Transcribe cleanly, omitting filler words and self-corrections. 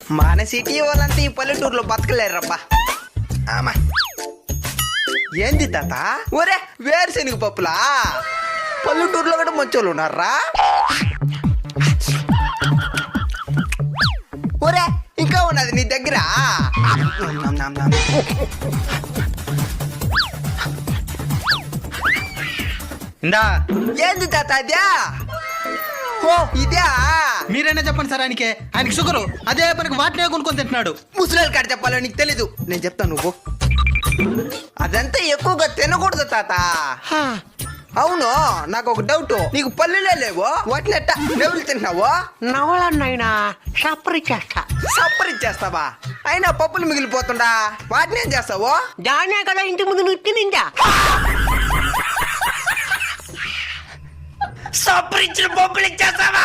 మన సిటీ వాళ్ళంతా ఈ పల్లెటూరులో బతకలేరబ్బా. ఆమా ఏంది తాత? ఒరే వేరుశెనగ పప్పులా? పల్లెటూరులో కూడా మంచోళ్ళు ఉన్నారా? ఒరే ఇంకా ఉన్నది నీ దగ్గర? ఇందా ఏంది తాత అద్యా? ఓ ఇదే. మీరైనా చెప్పండి సార్, ఆయనకి షుగరు, అదే పనికి వాటినే కొనుక్కొని తింటున్నాడు. ముసలి కాడ చెప్పాలో నీకు తెలీదు, నేను చెప్తాను నువ్వు. అదంతా ఎక్కువగా తినకూడదు తాత. అవును, నాకు ఒక డౌట్, నీకు పల్లెలే లేవు, వాటిని ఎట్టా నెవులు తింటున్నావు? నవలన్నైనా సప్పరిచ్చేస్తా. సప్పరిచ్చేస్తావా? అయినా పప్పులు మిగిలిపోతుండా, వాటిని ఏం చేస్తావు? దానే కదా ఇంటి ముందు నువ్వు తినిందా. సప్పరిచ్చిన పప్పులు ఇచ్చేస్తావా?